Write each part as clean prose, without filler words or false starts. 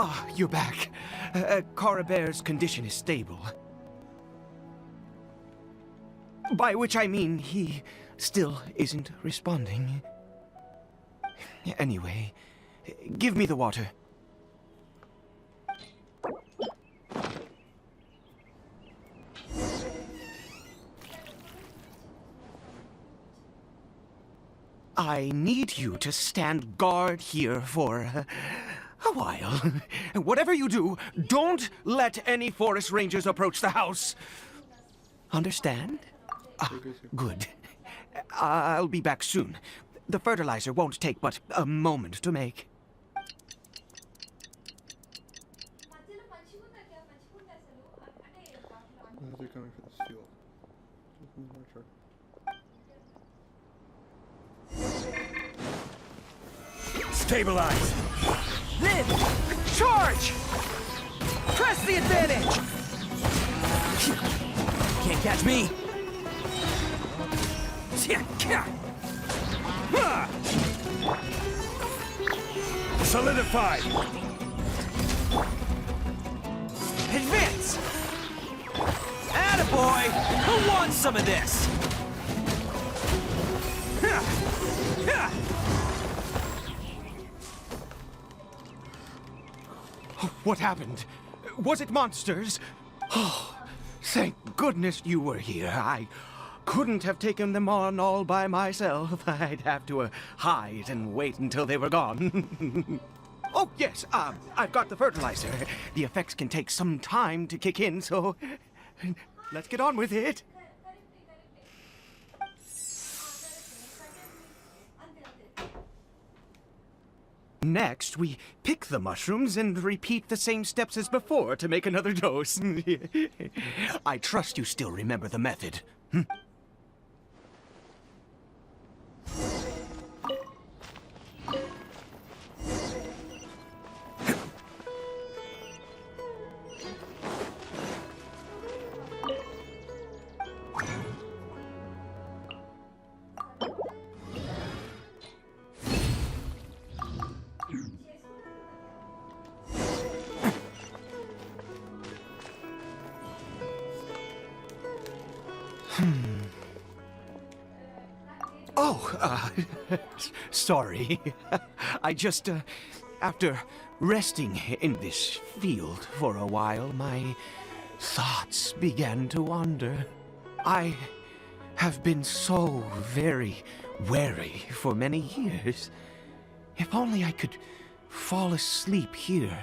Ah, you're back. Carabear's condition is stable. By which I mean he still isn't responding. Anyway, give me the water. I need you to stand guard here for a while. Whatever you do, don't let any forest rangers approach the house. Understand? Good. I'll be back soon. The fertilizer won't take but a moment to make. They're coming for this fuel. Stabilize! Then, charge! Press the advantage! Can't catch me! Solidified! Advance! Attaboy! Who wants some of this? What happened? Was it monsters? Oh, thank goodness you were here. I couldn't have taken them on all by myself. I'd have to hide and wait until they were gone. Oh, yes, I've got the fertilizer. The effects can take some time to kick in, so let's get on with it. Next, we pick the mushrooms and repeat the same steps as before to make another dose. I trust you still remember the method. Oh, sorry. I just, after resting in this field for a while, my thoughts began to wander. I have been so very wary for many years. If only I could fall asleep here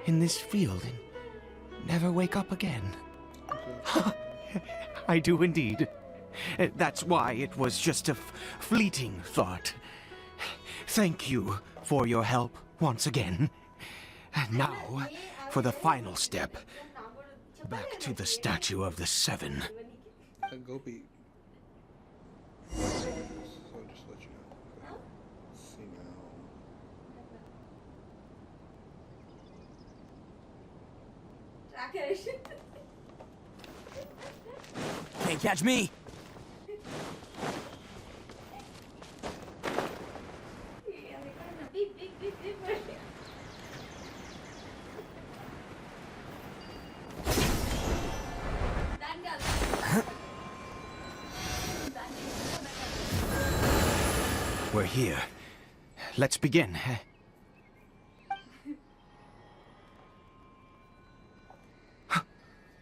in this field and never wake up again. I do indeed. That's why it was just a fleeting thought. Thank you for your help once again. And now, for the final step. Back to the Statue of the Seven. Gopi. So just let you know. Okay. See now. Can't catch me! We're here. Let's begin.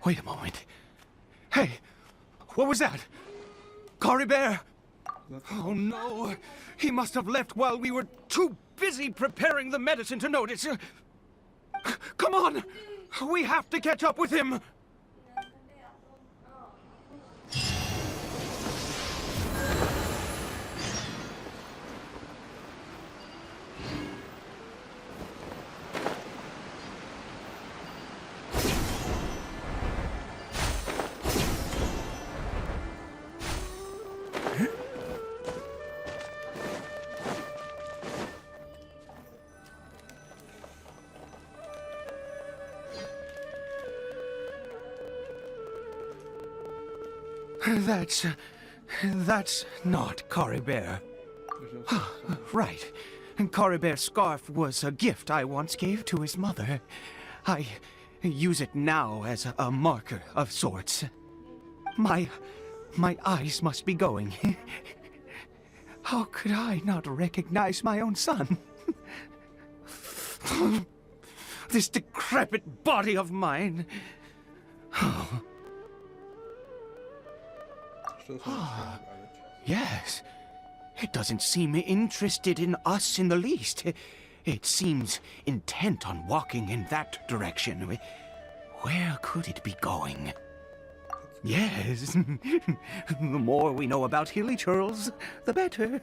Wait a moment. Hey, what was that? Carabear! Oh no! He must have left while we were too busy preparing the medicine to notice. Come on! We have to catch up with him! That's not Coribert. There's no sense in Right. Coribert's scarf was a gift I once gave to his mother. I use it now as a marker of sorts. My eyes must be going. How could I not recognize my own son? This decrepit body of mine. Still something about it. Yes. It doesn't seem interested in us in the least. It seems intent on walking in that direction. Where could it be going? Yes. The more we know about hilly churls, the better.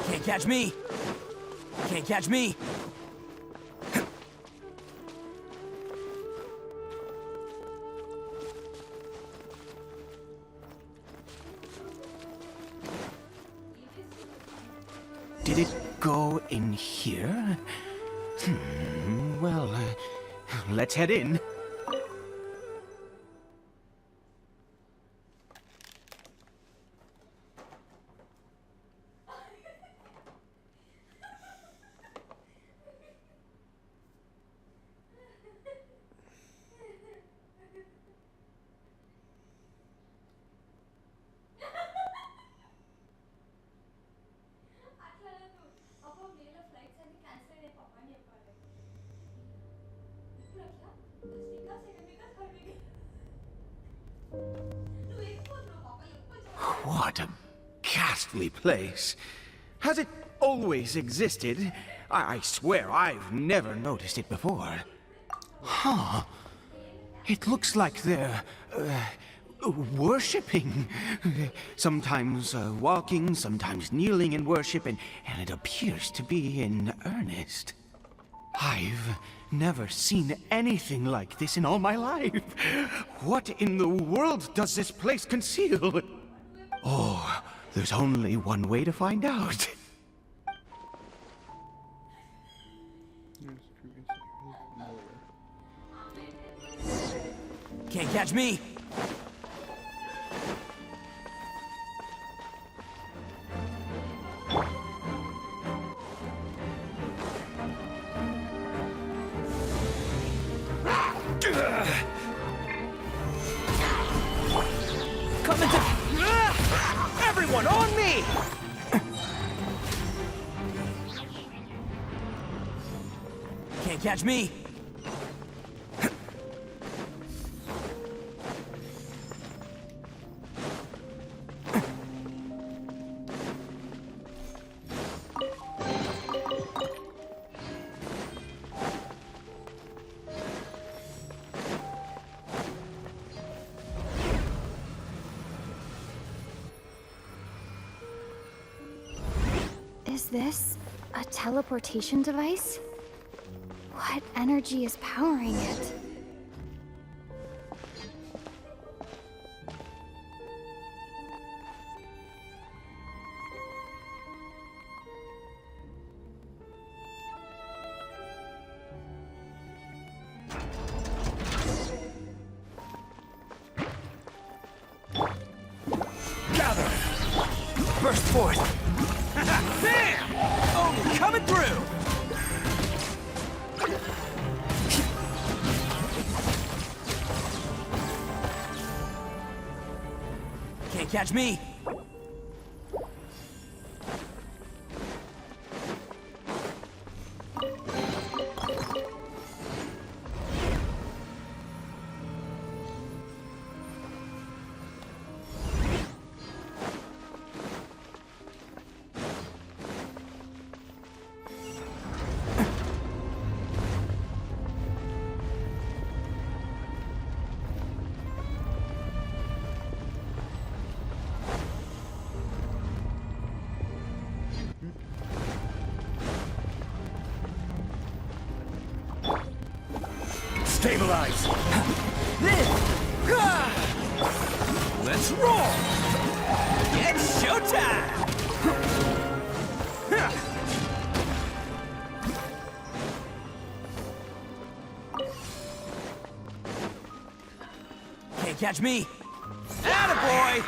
Can't catch me! Can't catch me! Did it go in here? Well, let's head in. What a ghastly place. Has it always existed? I swear I've never noticed it before. Huh. It looks like they're, worshipping. Sometimes walking, sometimes kneeling in worship, and it appears to be in earnest. I've never seen anything like this in all my life. What in the world does this place conceal? Oh, there's only one way to find out. There's previous more. Can't catch me! Coming to... Everyone on me! Can't catch me! Is this a teleportation device? What energy is powering it? Gather! Burst forth! Bam! Oh, coming through! Can't catch me! Stabilize! This! Let's roll! It's showtime! Can't catch me! Attaboy!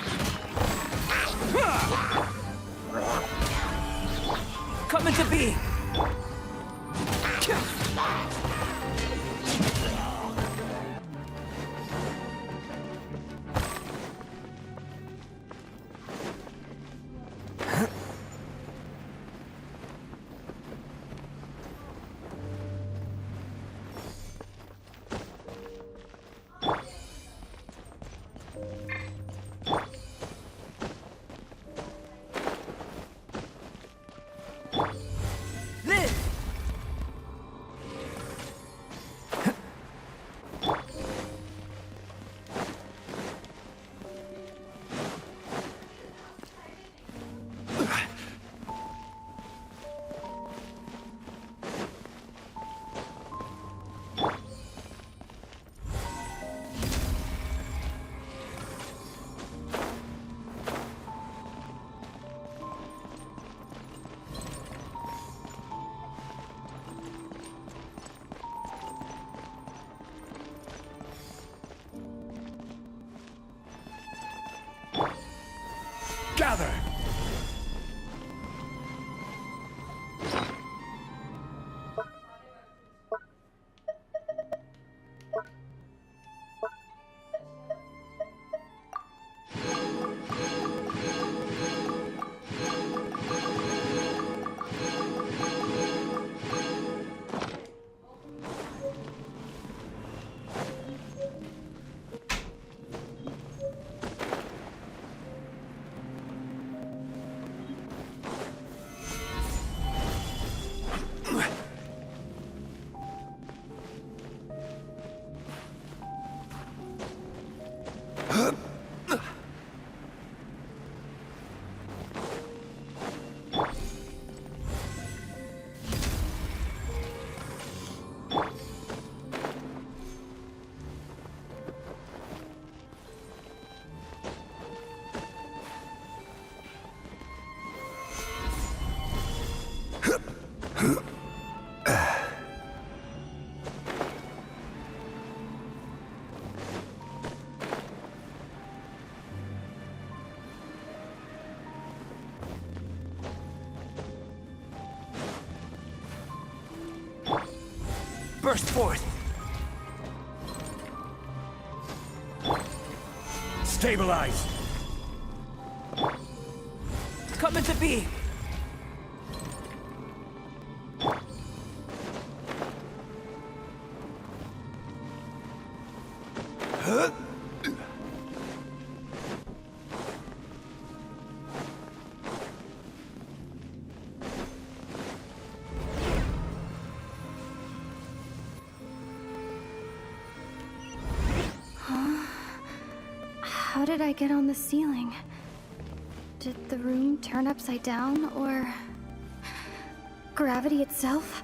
Coming to be! This! Gather! Burst forth! Stabilize! Coming to be! How did I get on the ceiling? Did the room turn upside down, or gravity itself?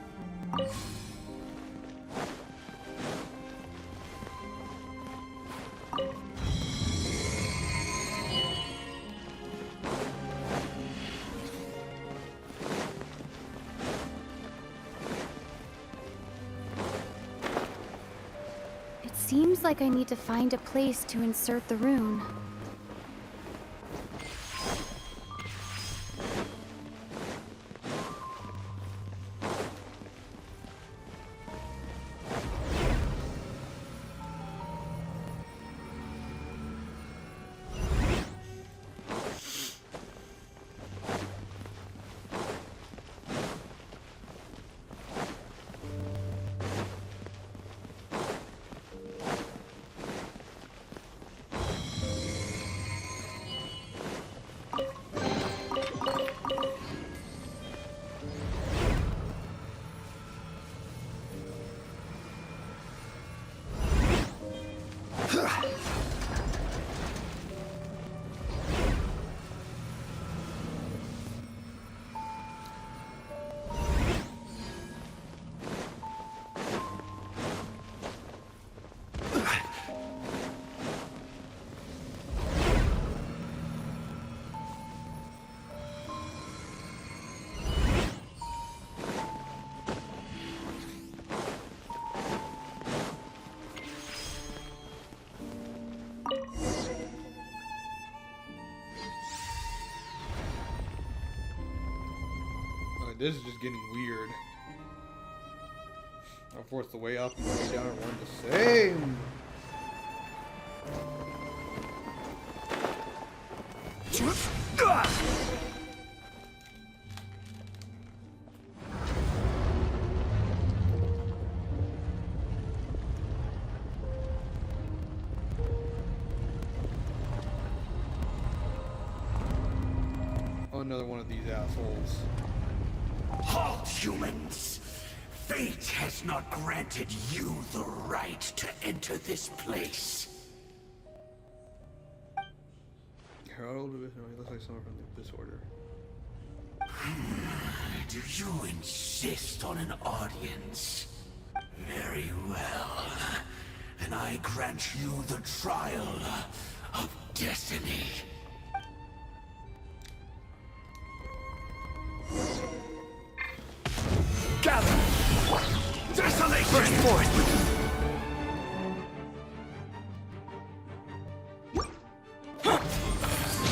It seems like I need to find a place to insert the rune. this is just getting weird. Of course, the way up and the way down are one the same. Oh, another one of these assholes. Halt, humans! Fate has not granted you the right to enter this place. Herald of it looks like someone from the disorder. Do you insist on an audience? Very well. Then I grant you the trial of destiny. Gather! Desolation! Burst forth!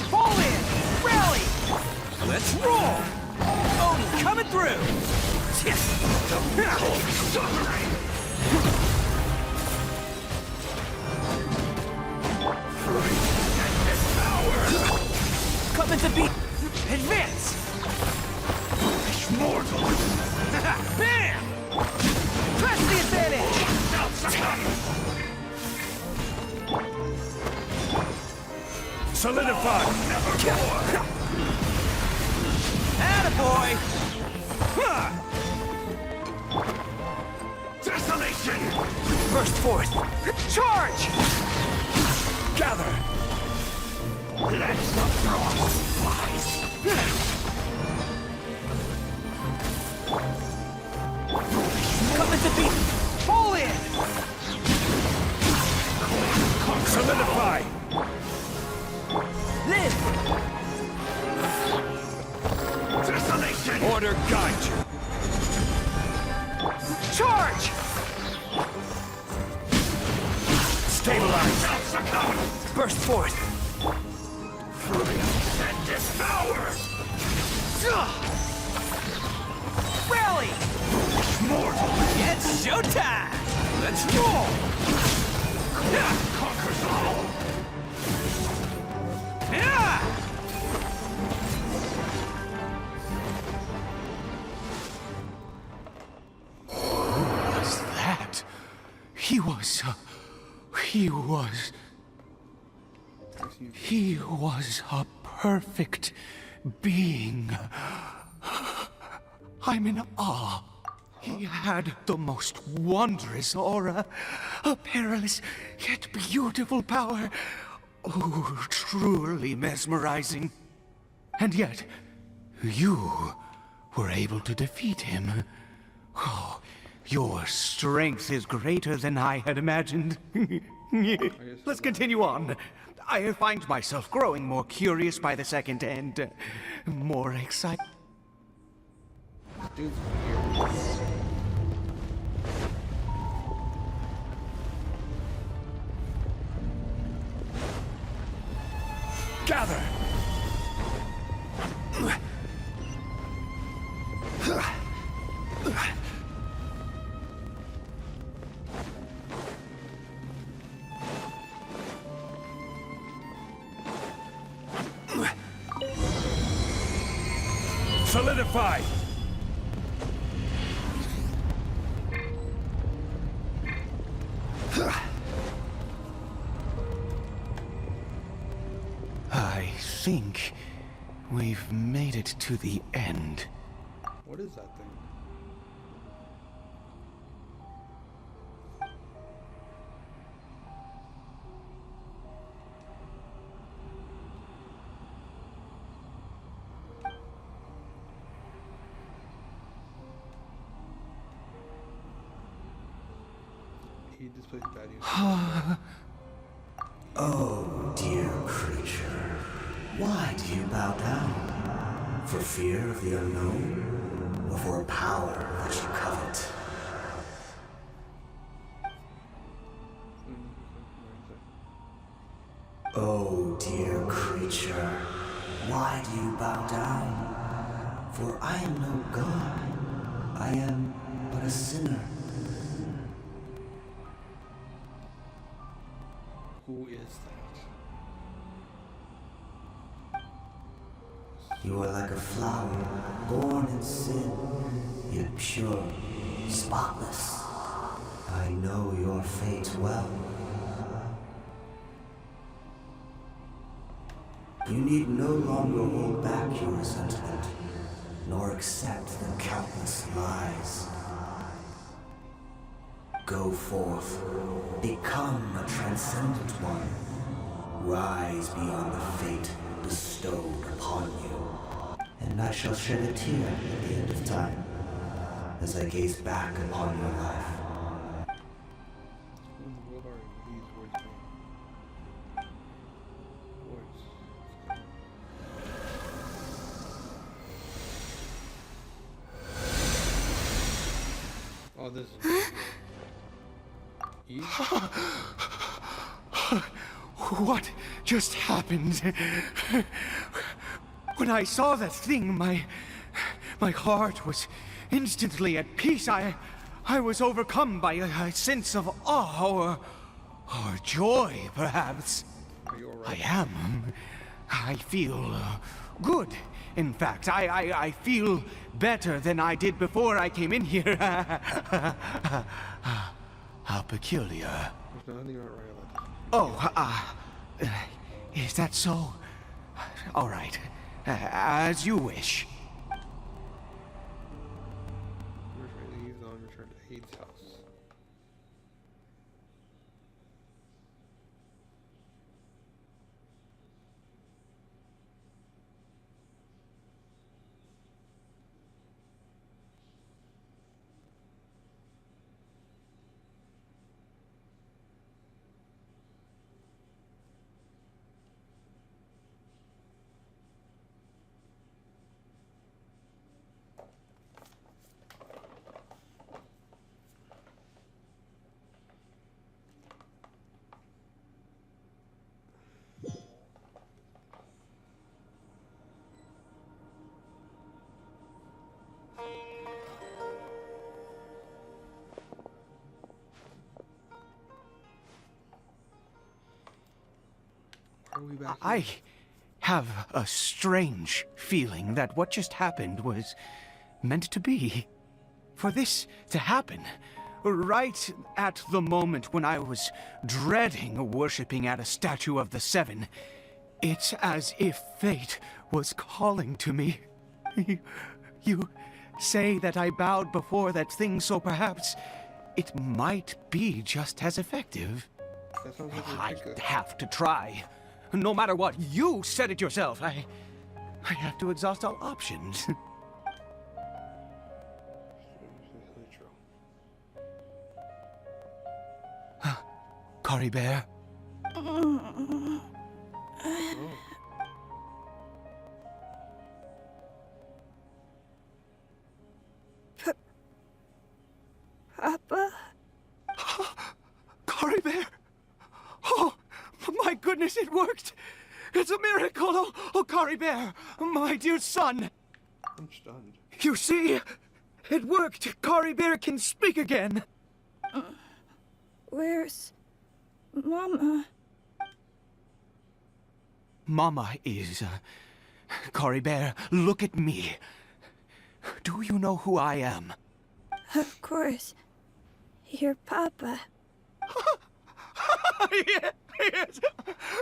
Fall in! Rally! Let's roll! Oni coming through! Coming to beat! Advance! Foolish mortals! Bam! Press the advantage! Solidify! Nevermore! Attaboy! Desolation! Burst forth! Charge! Gather! Let the frost flies! Coming to beat! Fall in! Solidify! Live! Desolation! Order guide you! Charge! Stabilize! Burst forth! And devour! Rally! Mortal! It's showtime! Let's roll! Conquers all! Yeah! Was that? He was a perfect being. I'm in awe. He had the most wondrous aura, a perilous yet beautiful power. Oh, truly mesmerizing. And yet, you were able to defeat him. Oh, your strength is greater than I had imagined. Let's continue on. I find myself growing more curious by the second and more excited. Dude's weird. Gather! Solidify! I think we've made it to the end. What is that thing? He displays bad use. Oh, dear creature, why do you bow down? For fear of the unknown? Or for a power that you covet? Oh, dear creature, why do you bow down? For I am no god. I am but a sinner. Who is that? You are like a flower, born in sin, yet pure, spotless. I know your fate well. You need no longer hold back your resentment, nor accept the countless lies. Go forth, become a transcendent one. Rise beyond the fate bestowed upon you. And I shall shed a tear at the end of time, as I gaze back upon your life. Who in the world are these words from? Words. Oh, this is Eve? What just happened? When I saw that thing, my heart was instantly at peace. I was overcome by a sense of awe or joy, perhaps. Are you I alright? am. I feel good. In fact, I feel better than I did before I came in here. How peculiar. There's nothing not right about that. Oh, is that so? All right. As you wish. We're afraid to leave on return to Hade's house. Are we back? I have a strange feeling that what just happened was meant to be. For this to happen, right at the moment when I was dreading worshipping at a statue of the Seven, it's as if fate was calling to me. You say that I bowed before that thing, so perhaps it might be just as effective. That sounds like a I good. have to try. No matter what, you said it yourself. I have to exhaust all options. Really true. Cory Bear, Oh. Papa? Cory Bear. Oh, my goodness, it worked. It's a miracle. Oh, Cory Bear, my dear son. I'm stunned. You see, it worked. Cory Bear can speak again. Where's Mama? Mama is. Cory Bear, look at me. Do you know who I am? Of course. Your Papa. Yes!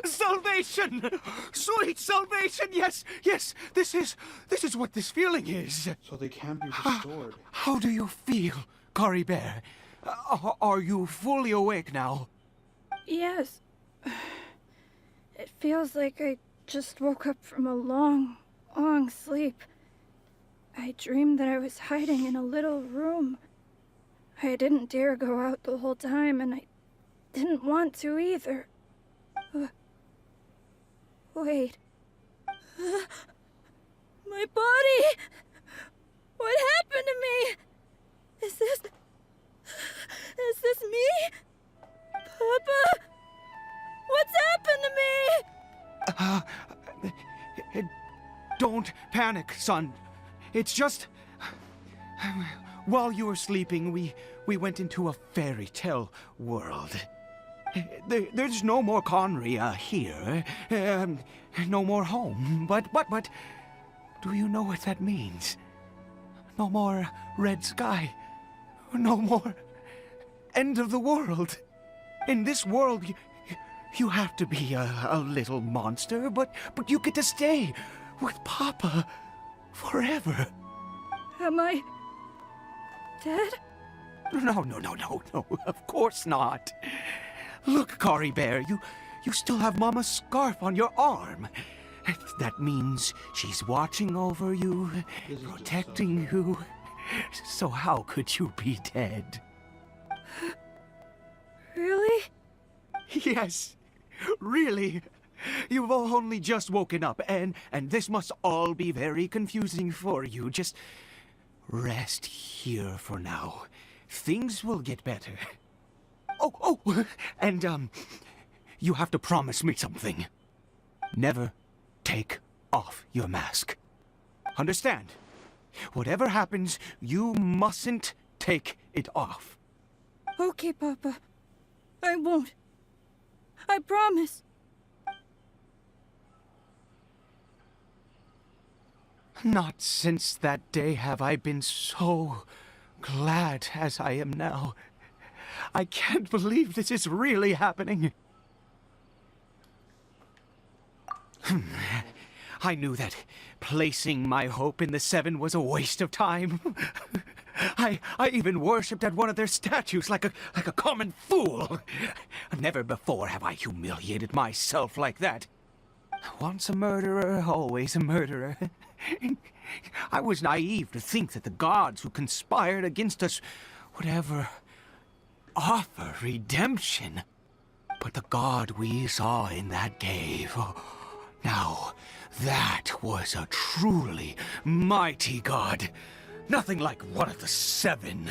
Salvation! Sweet salvation! Yes, yes, this is what this feeling is. So they can't be restored. How do you feel, Cory Bear? Are you fully awake now? Yes. It feels like I just woke up from a long, long sleep. I dreamed that I was hiding in a little room. I didn't dare go out the whole time, and I didn't want to either. Wait. My body! What happened to me? Is this me? Papa? What's happened to me? Don't panic, son. It's just... While you were sleeping, we went into a fairy tale world. There's no more Conry here. No more home. But, do you know what that means? No more red sky. No more end of the world. In this world, you have to be a little monster, but you get to stay with Papa forever. Am I dead? No, of course not. Look, Cory Bear, you still have Mama's scarf on your arm. That means she's watching over you, protecting you. So how could you be dead? Really? Yes, really. You've only just woken up, and this must all be very confusing for you. Just rest here for now. Things will get better. Oh, and, you have to promise me something. Never take off your mask. Understand? Whatever happens, you mustn't take it off. Okay, Papa. I won't. I promise. Not since that day have I been so glad as I am now. I can't believe this is really happening. I knew that placing my hope in the Seven was a waste of time. I even worshipped at one of their statues like a common fool. Never before have I humiliated myself like that. Once a murderer, always a murderer. I was naive to think that the gods who conspired against us would ever offer redemption. But the god we saw in that cave, now that was a truly mighty god. Nothing like one of the Seven.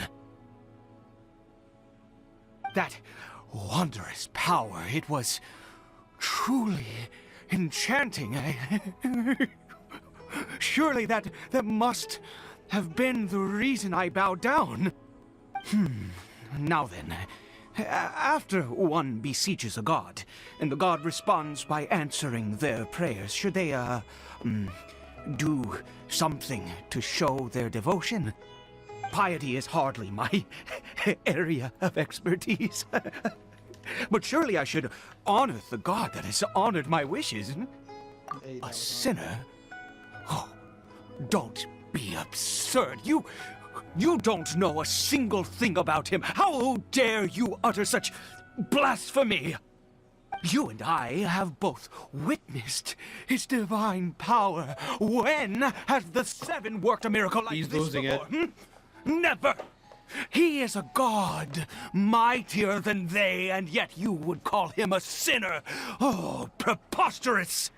That wondrous power, it was truly enchanting. Surely that must have been the reason I bowed down. Now then, after one beseeches a god, and the god responds by answering their prayers, should they, do something to show their devotion? Piety is hardly my area of expertise. But surely I should honor the god that has honored my wishes. A sinner? Oh, don't be absurd. You don't know a single thing about him. How dare you utter such blasphemy? You and I have both witnessed his divine power. When has the Seven worked a miracle like He's this losing before? it. Never! He is a god, mightier than they, and yet you would call him a sinner. Oh, preposterous!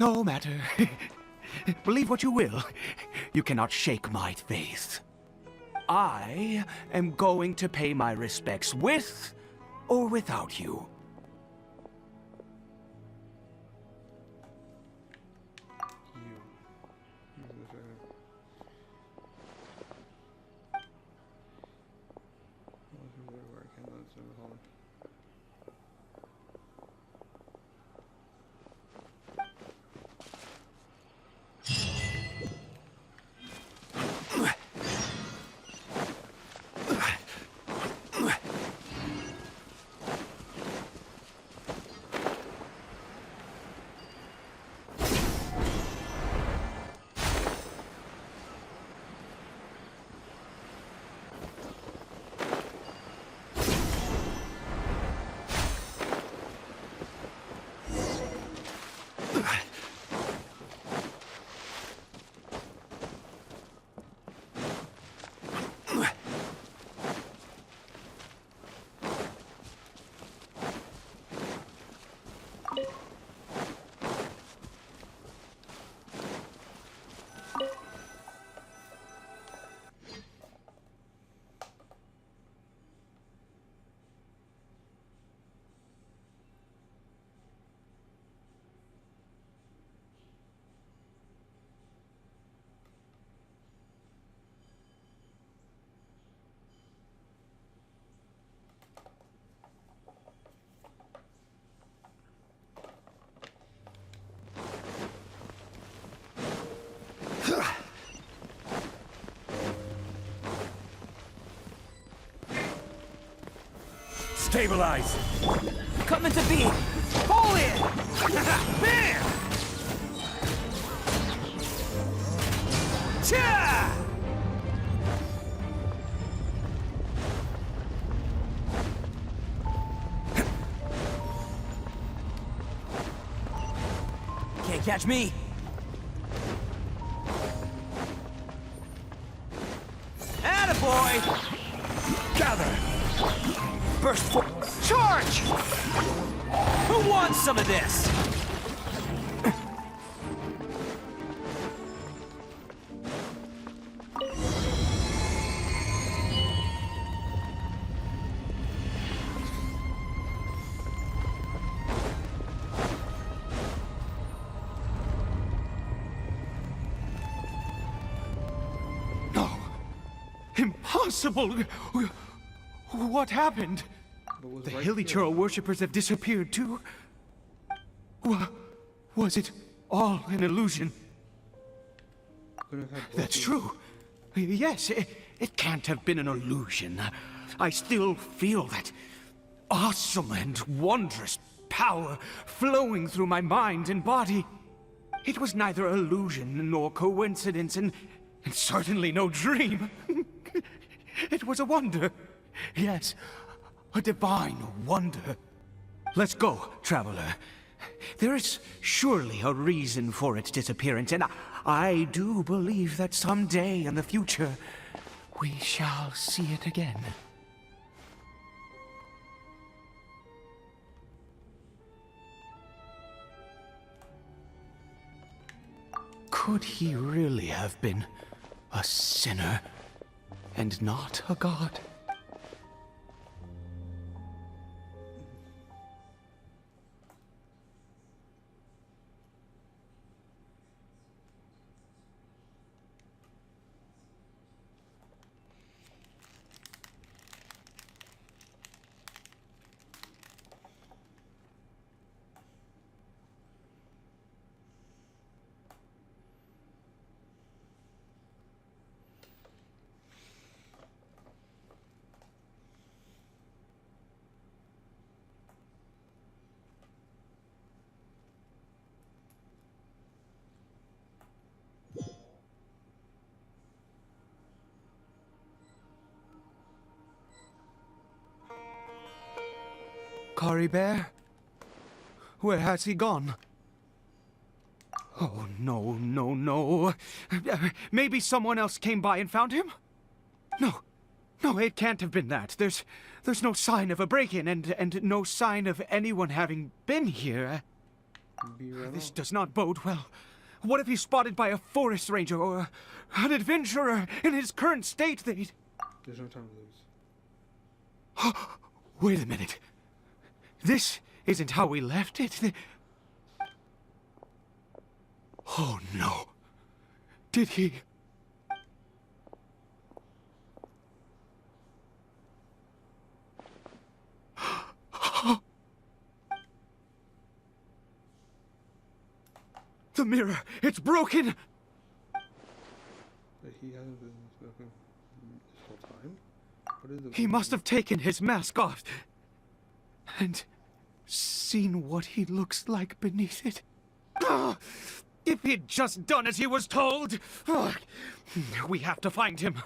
No matter. Believe what you will. You cannot shake my faith. I am going to pay my respects with or without you. Stabilize! Coming to beat! Pull in! Bam! Cha! Can't catch me! Attaboy! Gather! Burst for... Charge! Who wants some of this? No. Impossible! What happened? was The right Hilly here. Churl worshippers have disappeared too? Was it all an illusion? Couldn't have had both That's of true. Yes, it can't have been an illusion. I still feel that awesome and wondrous power flowing through my mind and body. It was neither illusion nor coincidence, and certainly no dream. It was a wonder. Yes, a divine wonder. Let's go, traveler. There is surely a reason for its disappearance, and I do believe that someday in the future, we shall see it again. Could he really have been a sinner and not a god? Cory Bear? Where has he gone? Oh, no, no, no. Maybe someone else came by and found him? No, it can't have been that. There's no sign of a break-in and no sign of anyone having been here. Be right This on. does not bode well. What if he's spotted by a forest ranger or an adventurer in his current state? There's no time to lose. Wait a minute. This isn't how we left it. Oh, no. Did he... The mirror! It's broken! But he hasn't been smoking this whole time? What is the He must have taken his mask off and seen what he looks like beneath it. Ah, if he'd just done as he was told! Ah, we have to find him.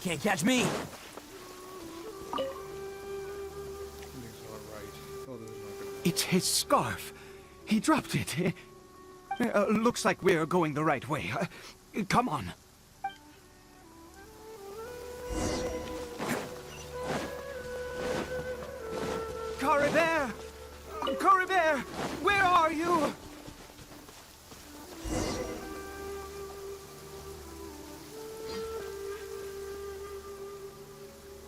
Can't catch me. Something's not right. Oh, this is not gonna It's his scarf. He dropped it. Looks like we're going the right way. Come on. Cory Bear! Cory Bear! Where are you?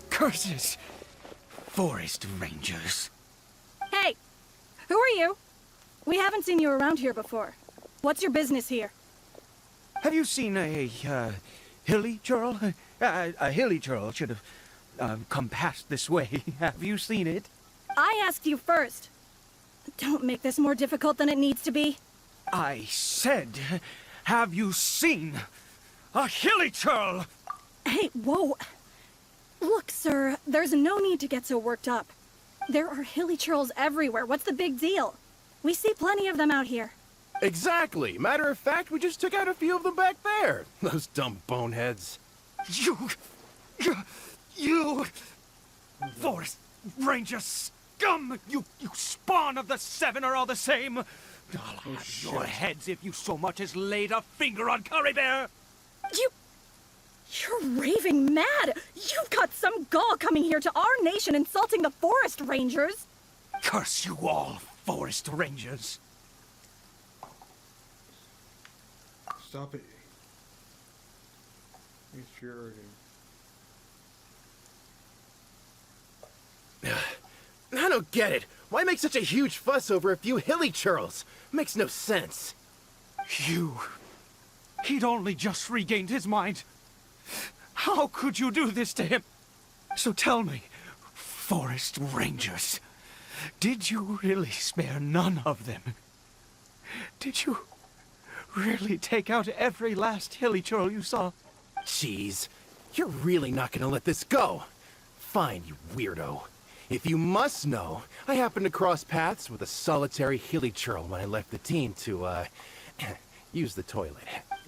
Curses! Forest rangers. Hey! Who are you? We haven't seen you around here before. What's your business here? Have you seen a, hilly churl? A hilly churl should have, come past this way. Have you seen it? I asked you first. Don't make this more difficult than it needs to be. I said, have you seen a hilly churl? Hey, whoa. Look, sir, there's no need to get so worked up. There are hilly churls everywhere. What's the big deal? We see plenty of them out here. Exactly. Matter of fact, we just took out a few of them back there. Those dumb boneheads. You Forest Ranger scum! You spawn of the Seven are all the same. I'll have your heads if you so much as laid a finger on Curry Bear. You're raving mad! You've got some gall coming here to our nation insulting the Forest Rangers! Curse you all, Forest Rangers. Stop it. Infuriating. I don't get it. Why make such a huge fuss over a few hilly churls? Makes no sense. He'd only just regained his mind. How could you do this to him? So tell me, Forest Rangers, did you really spare none of them? Did you really take out every last hilly churl you saw? Jeez, you're really not gonna let this go. Fine, you weirdo. If you must know, I happened to cross paths with a solitary hilly churl when I left the team to, use the toilet.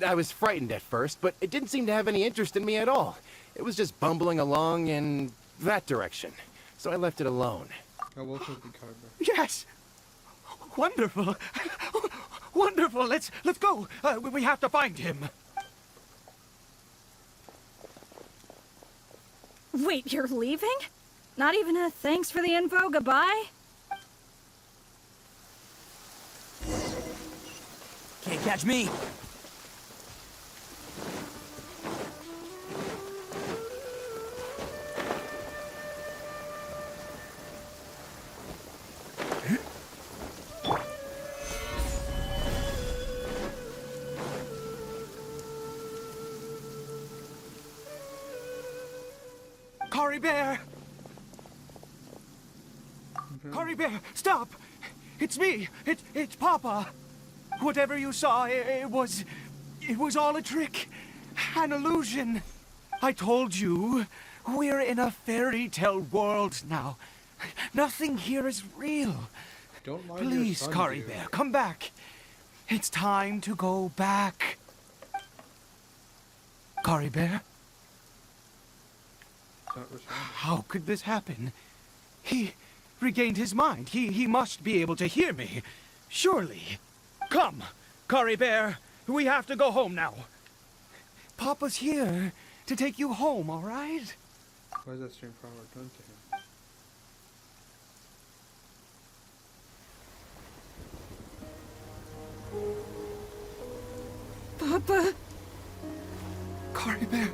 I was frightened at first, but it didn't seem to have any interest in me at all. It was just bumbling along in that direction, so I left it alone. I will take the card back. Yes! Wonderful! Wonderful! Let's go! We have to find him! Wait, you're leaving? Not even a thanks for the info, goodbye? Can't catch me. Curry Bear! Curry Bear, stop! It's me! It's Papa! Whatever you saw, it was all a trick. An illusion. I told you, we're in a fairy tale world now. Nothing here is real. Don't mind your Please, son, Curry dude. Bear, come back. It's time to go back. Curry Bear? It's not responding. How could this happen? He regained his mind. He must be able to hear me. Surely. Come, Curry Bear. We have to go home now. Papa's here to take you home, all right? Why is that same power done to him? Papa? Curry Bear,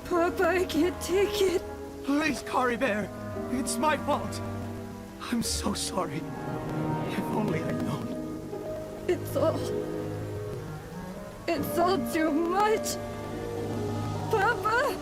Papa, I can't take it. please, Curry Bear. It's my fault. I'm so sorry. If only I'd known. It's all too much. Papa?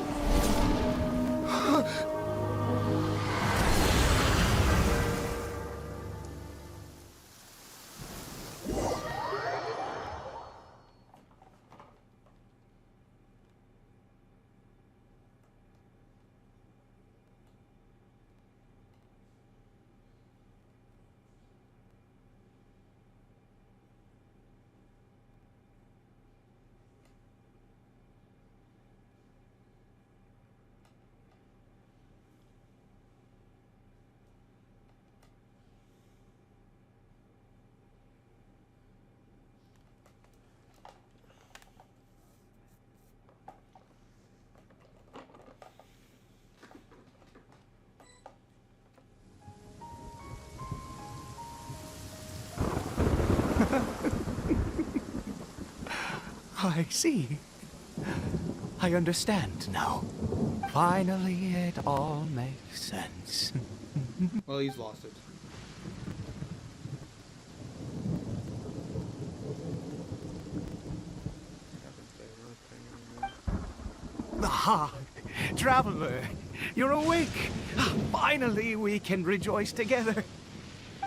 I see. I understand now. Finally, it all makes sense. Well, he's lost it. Ah, traveler, you're awake. Finally, we can rejoice together.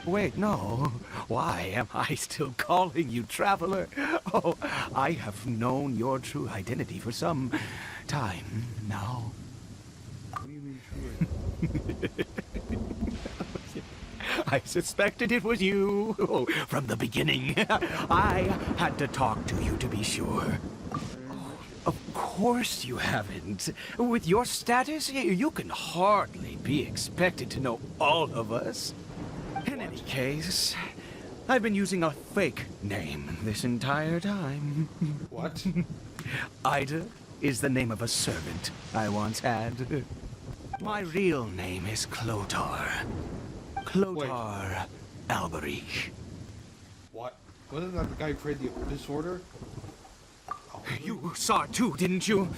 Wait, no. Why am I still calling you Traveler? Oh, I have known your true identity for some time now. What do you mean true? I suspected it was you from the beginning. I had to talk to you to be sure. Of course you haven't. With your status, you can hardly be expected to know all of us. In any case, I've been using a fake name this entire time. What? Ida is the name of a servant I once had. My real name is Clotar. Clotar Alberich. What? Wasn't that the guy who created the disorder? You saw it too, didn't you?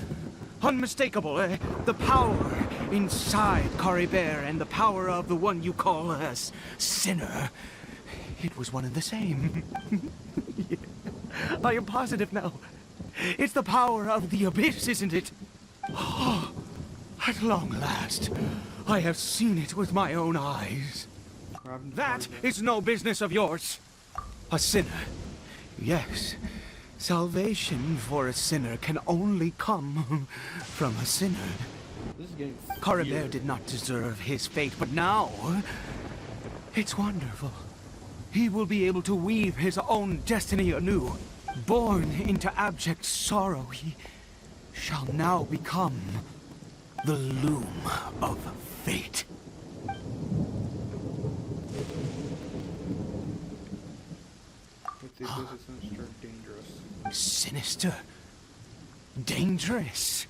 Unmistakable, eh? The power inside Caribert and the power of the one you call a sinner. It was one and the same. Yeah. I am positive now. It's the power of the abyss, isn't it? Oh, at long last, I have seen it with my own eyes. That is no business of yours. A sinner. Yes. Salvation for a sinner can only come from a sinner. This is getting Caribert weird. did not deserve his fate, but now it's wonderful. He will be able to weave his own destiny anew. Born into abject sorrow, he shall now become the loom of fate. With the abyss, it's sinister, dangerous. Sinister. Dangerous.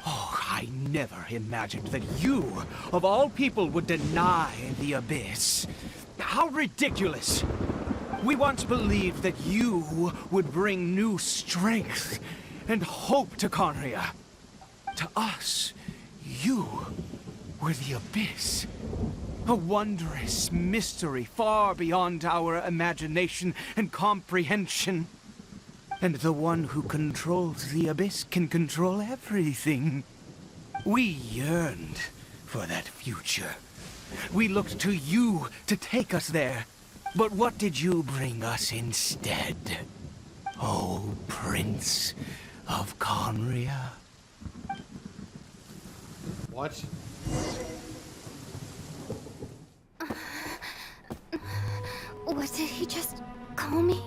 Oh, I never imagined that you, of all people, would deny the abyss. How ridiculous! We once believed that you would bring new strength and hope to Conria. To us, you were the abyss. A wondrous mystery far beyond our imagination and comprehension. And the one who controls the abyss can control everything. We yearned for that future. We looked to you to take us there. But what did you bring us instead? Oh, Prince of Conria. What? What did he just call me?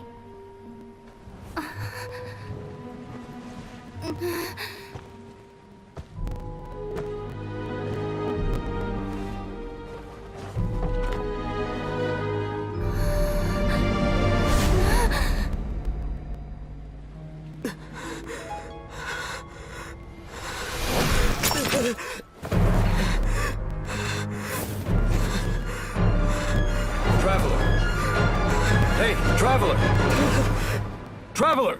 Traveler! Hey, Traveler! Traveler!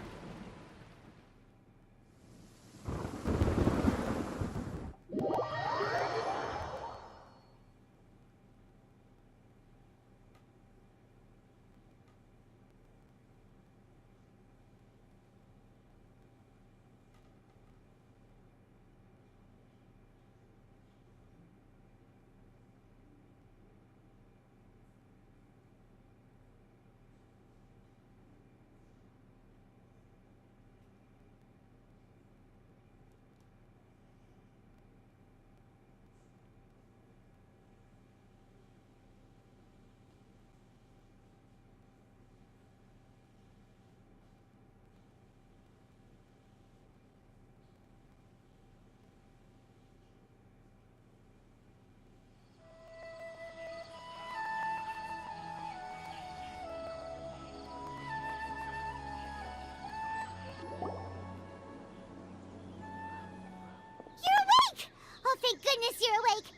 You're awake! Oh, thank goodness you're awake!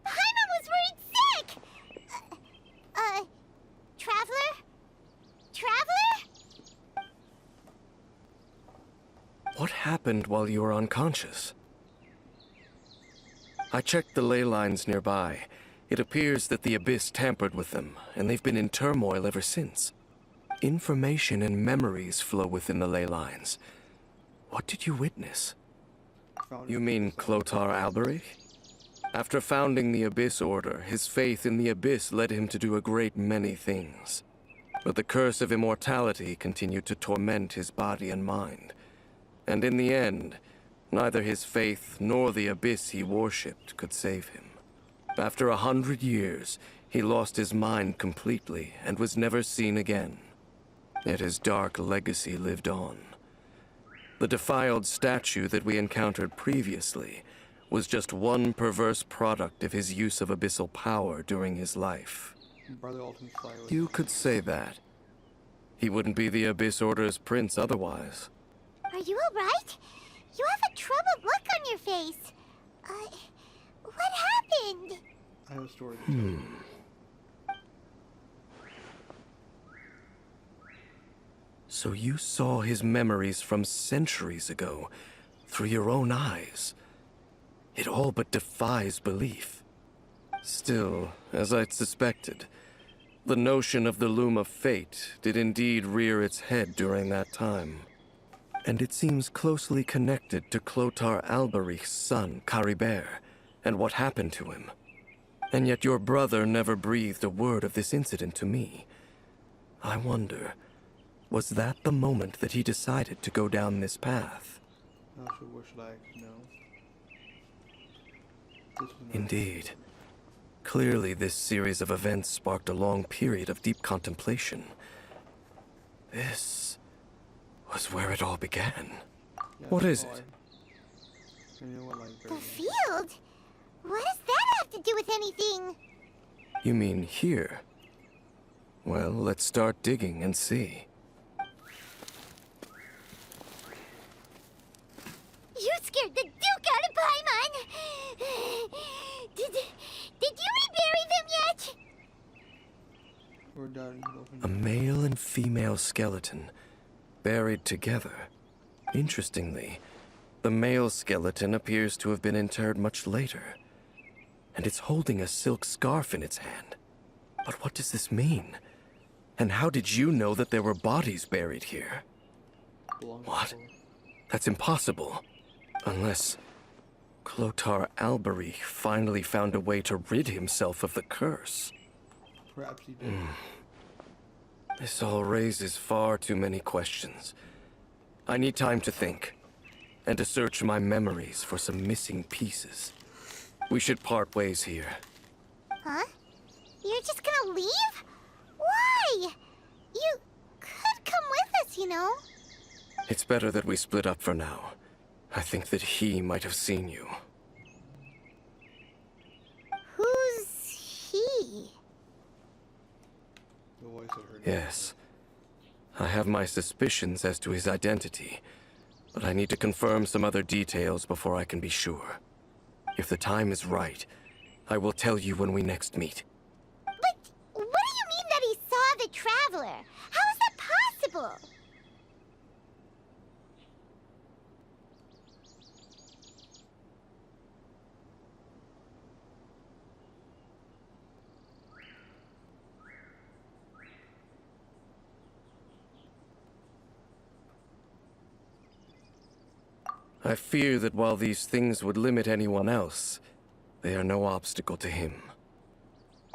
Hyman was worried sick! Traveler? Traveler? What happened while you were unconscious? I checked the ley lines nearby. It appears that the Abyss tampered with them, and they've been in turmoil ever since. Information and memories flow within the ley lines. What did you witness? You mean Clotar Alberich? After founding the Abyss Order, his faith in the Abyss led him to do a great many things. But the curse of immortality continued to torment his body and mind. And in the end, neither his faith nor the abyss he worshipped could save him. After 100 years, he lost his mind completely and was never seen again. Yet his dark legacy lived on. The defiled statue that we encountered previously was just one perverse product of his use of abyssal power during his life. Brother Alton fly away. You could say that. He wouldn't be the Abyss Order's prince otherwise. Are you alright? You have a troubled look on your face. What happened? I have a story to tell. So you saw his memories from centuries ago through your own eyes. It all but defies belief. Still, as I'd suspected, the notion of the Loom of Fate did indeed rear its head during that time. And it seems closely connected to Clotar Alberich's son, Caribert, and what happened to him. And yet your brother never breathed a word of this incident to me. I wonder, was that the moment that he decided to go down this path? Not sure what should I know. This was not- Indeed. Clearly, this series of events sparked a long period of deep contemplation. This was where it all began. Yeah, What is oh, it? You know what, like, The very- field? What does that have to do with anything? You mean here? Well, let's start digging and see. You scared the Duke out of Paimon! Did you rebury them yet? We're done. A male and female skeleton, buried together. Interestingly, the male skeleton appears to have been interred much later, and it's holding a silk scarf in its hand. But what does this mean? And how did you know that there were bodies buried here? What? That's impossible. Unless Clotar Alberich finally found a way to rid himself of the curse. Perhaps he did. This all raises far too many questions. I need time to think, and to search my memories for some missing pieces. We should part ways here. Huh? You're just gonna leave? Why? You could come with us, you know. It's better that we split up for now. I think that he might have seen you. Who's he? The voice of her. Yes. I have my suspicions as to his identity, but I need to confirm some other details before I can be sure. If the time is right, I will tell you when we next meet. But what do you mean that he saw the Traveler? How is that possible? I fear that while these things would limit anyone else, they are no obstacle to him.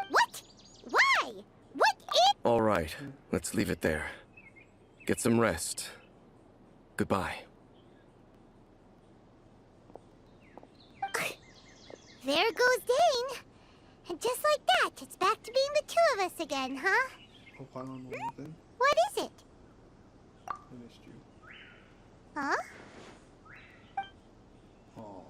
What? Why? What is... All right, let's leave it there. Get some rest. Goodbye. There goes Dane. And just like that, it's back to being the two of us again, huh? Oh, Paimon, what is it? What is it? I missed you. Huh? Oh.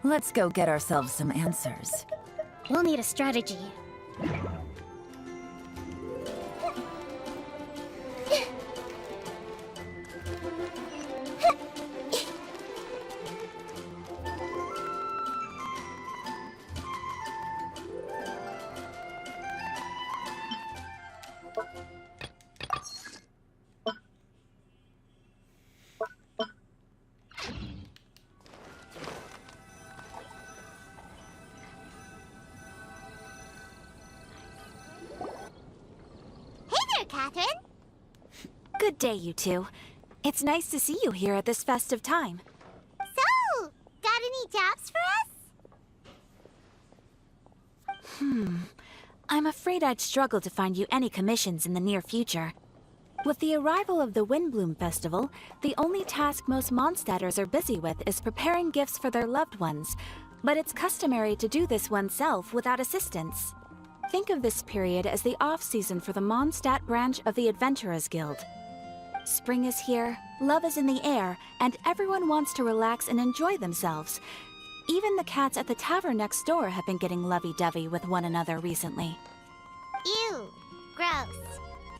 Let's go get ourselves some answers. We'll need a strategy. Catherine? Good day, you two. It's nice to see you here at this festive time. So, got any jobs for us? I'm afraid I'd struggle to find you any commissions in the near future. With the arrival of the Windbloom Festival, the only task most Mondstadters are busy with is preparing gifts for their loved ones, but it's customary to do this oneself without assistance. Think of this period as the off-season for the Mondstadt branch of the Adventurers Guild. Spring is here, love is in the air, and everyone wants to relax and enjoy themselves. Even the cats at the tavern next door have been getting lovey-dovey with one another recently. Ew. Gross.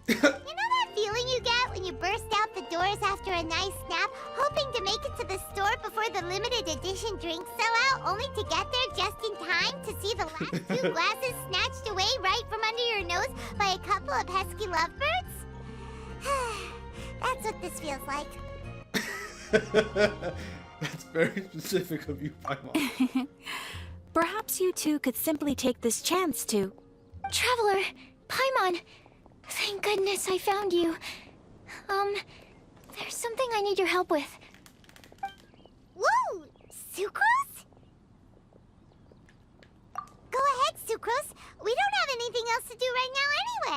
You know that feeling you get when you burst out the doors after a nice nap, hoping to make it to the store before the limited edition drinks sell out, only to get there just in time to see the last 2 glasses snatched away right from under your nose by a couple of pesky lovebirds? That's what this feels like. That's very specific of you, Paimon. Perhaps you two could simply take this chance to... Traveler, Paimon, thank goodness I found you. There's something I need your help with. Whoa! Sucrose? Go ahead, Sucrose. We don't have anything else to do right now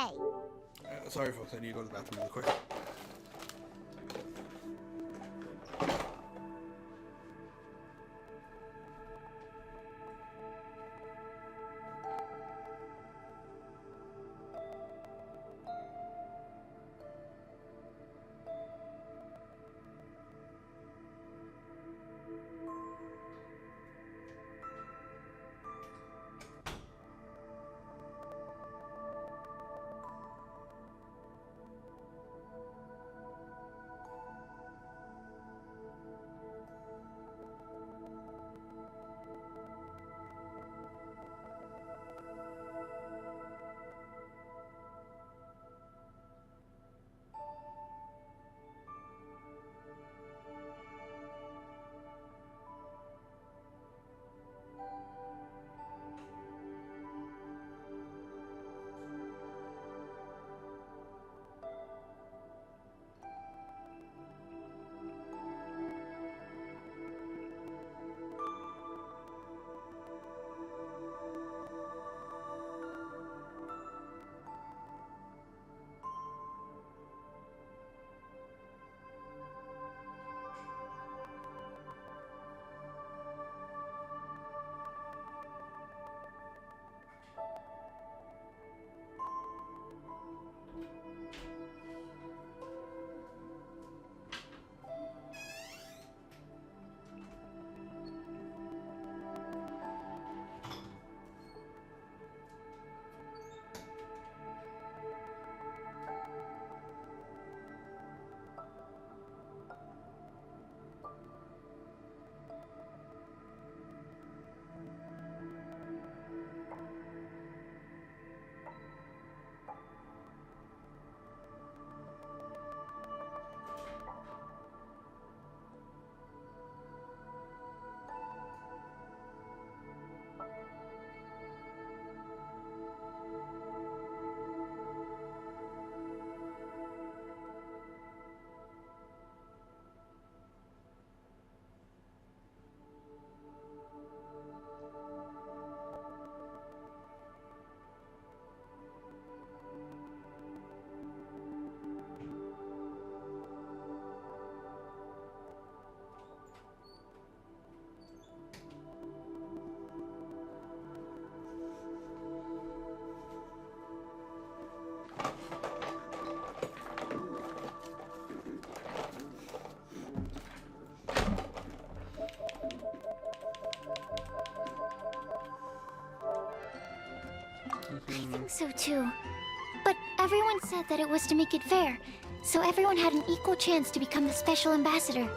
anyway. Sorry, folks. I need to go to the bathroom really quick. think so too. But everyone said that it was to make it fair, so everyone had an equal chance to become the special ambassador.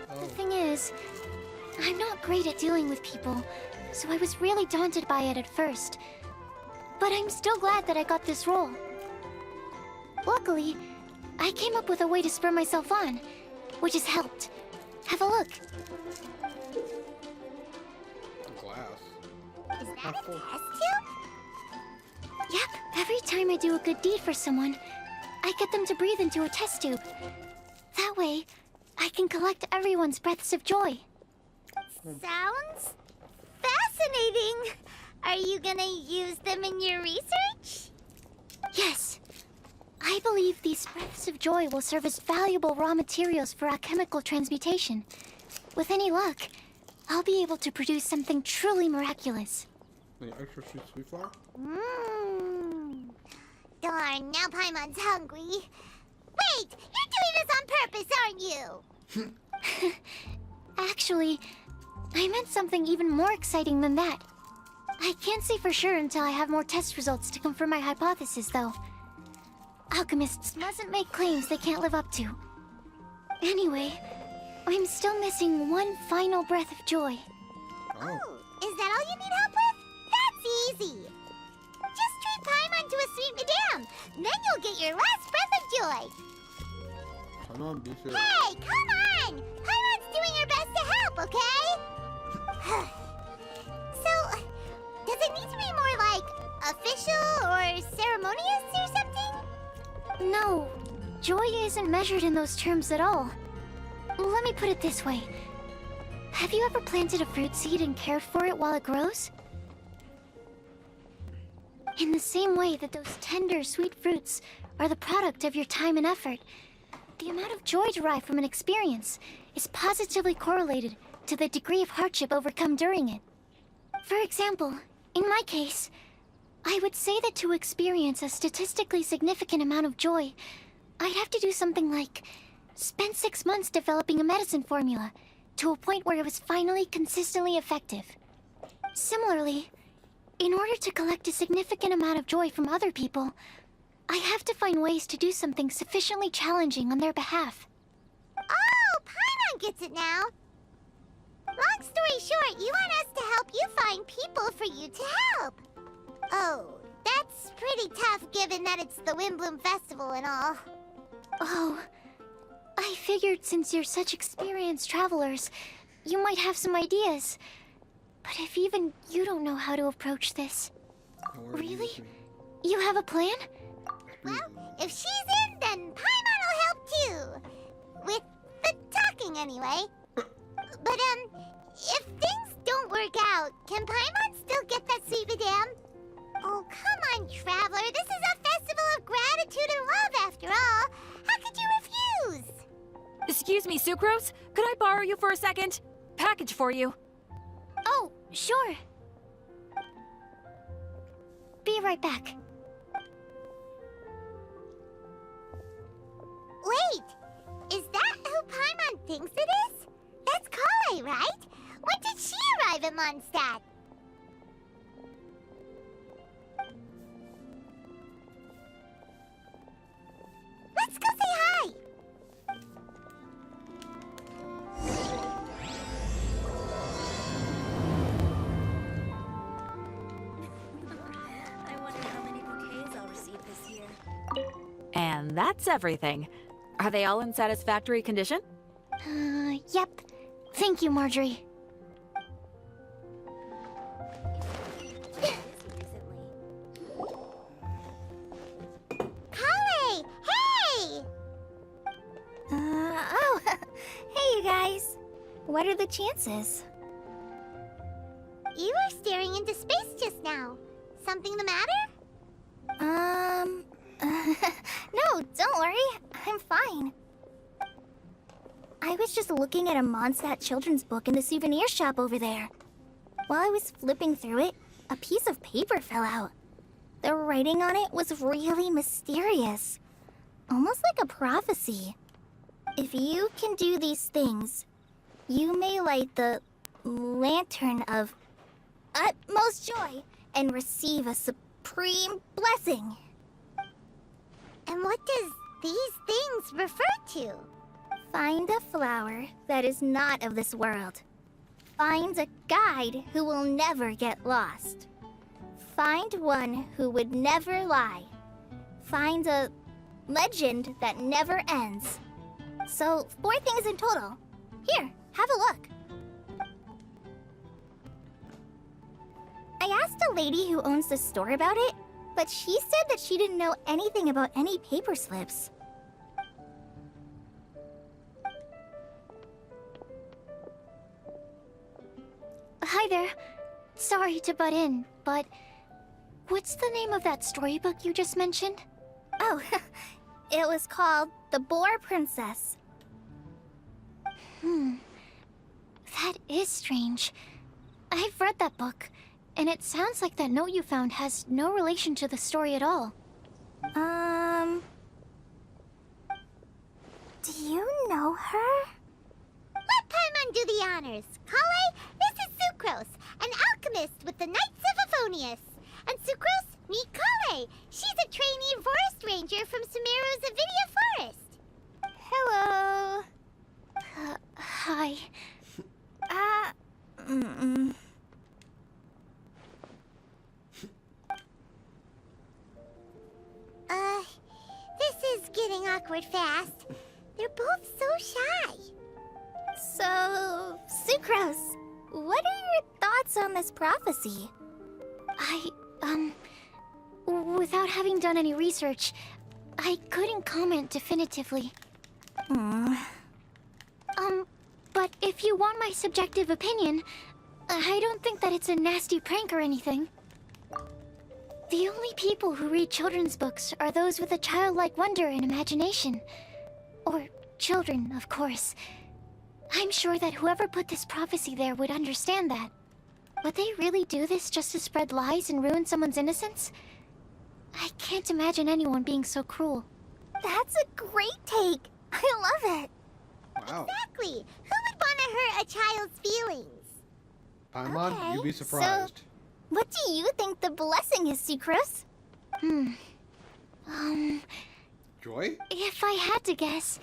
The thing is, I'm not great at dealing with people, so I was really daunted by it at first. But I'm still glad that I got this role. Luckily, I came up with a way to spur myself on, which has helped. Have a look. Glass. Is that a test tube? Yep, every time I do a good deed for someone, I get them to breathe into a test tube. That way, I can collect everyone's breaths of joy. Sounds fascinating. Are you gonna use them in your research? Yes. I believe these breaths of joy will serve as valuable raw materials for alchemical transmutation. With any luck, I'll be able to produce something truly miraculous. Any extra sweet flour? Darn, now Paimon's hungry. Wait, you're doing this on purpose, aren't you? Actually, I meant something even more exciting than that. I can't say for sure until I have more test results to confirm my hypothesis, though. Alchemists mustn't make claims they can't live up to. Anyway, I'm still missing one final breath of joy. Oh. Is that all you need help with? That's easy. Just treat Paimon to a sweet madame. Then you'll get your last breath of joy. Come on, be serious. Hey, come on! Paimon's doing her best to help, okay? So, does it need to be more like official or ceremonious or something? No, joy isn't measured in those terms at all. Let me put it this way. Have you ever planted a fruit seed and cared for it while it grows? In the same way that those tender, sweet fruits are the product of your time and effort, the amount of joy derived from an experience is positively correlated to the degree of hardship overcome during it. For example, in my case, I would say that to experience a statistically significant amount of joy, I'd have to do something like spend 6 months developing a medicine formula to a point where it was finally consistently effective. Similarly, in order to collect a significant amount of joy from other people, I have to find ways to do something sufficiently challenging on their behalf. Oh, Paimon gets it now. Long story short, you want us to help you find people for you to help. Oh, that's pretty tough given that it's the Windbloom Festival and all. Oh, I figured since you're such experienced travelers, you might have some ideas. But if even you don't know how to approach this... Really? You have a plan? Well, if she's in, then Paimon will help too. With the talking, anyway. But, if things don't work out, can Paimon still get that sweet madame? Oh, come on, Traveler. This is a festival of gratitude and love, after all. How could you refuse? Excuse me, Sucrose? Could I borrow you for a second? Package for you. Oh, sure. Be right back. Wait! Is that who Paimon thinks it is? That's Kale, right? When did she arrive in Mondstadt? Let's go say hi! I wonder how many bouquets I'll receive this year. And that's everything. Are they all in satisfactory condition? Yep. Thank you, Marjorie. Kale! Hey! Oh, hey you guys. What are the chances? You were staring into space just now. Something the matter? No, don't worry. I'm fine. I was just looking at a Mondstadt children's book in the souvenir shop over there. While I was flipping through it, a piece of paper fell out. The writing on it was really mysterious. Almost like a prophecy. If you can do these things, you may light the lantern of utmost joy and receive a supreme blessing. And what does these things refer to? Find a flower that is not of this world. Find a guide who will never get lost. Find one who would never lie. Find a legend that never ends. So, 4 things in total. Here, have a look. I asked a lady who owns the store about it, but she said that she didn't know anything about any paper slips. Hi there. Sorry to butt in, but what's the name of that storybook you just mentioned? Oh, it was called The Boar Princess. That is strange. I've read that book, and it sounds like that note you found has no relation to the story at all. Do you know her? Let Paimon do the honors. Kale, this is Sucrose, an alchemist with the Knights of Favonius. And Sucrose, meet Kale. She's a trainee forest ranger from Sumeru's Avidia Forest. Hello. Hi. This is getting awkward fast. They're both so shy. So, Sucrose, what are your thoughts on this prophecy? Without having done any research, I couldn't comment definitively. But if you want my subjective opinion, I don't think that it's a nasty prank or anything. The only people who read children's books are those with a childlike wonder and imagination. Or children, of course. I'm sure that whoever put this prophecy there would understand that. Would they really do this just to spread lies and ruin someone's innocence? I can't imagine anyone being so cruel. That's a great take. I love it. Wow. Exactly. Who would want to hurt a child's feelings? Paimon, Okay, you'd be surprised. What do you think the blessing is, Sucrose? Joy? If I had to guess,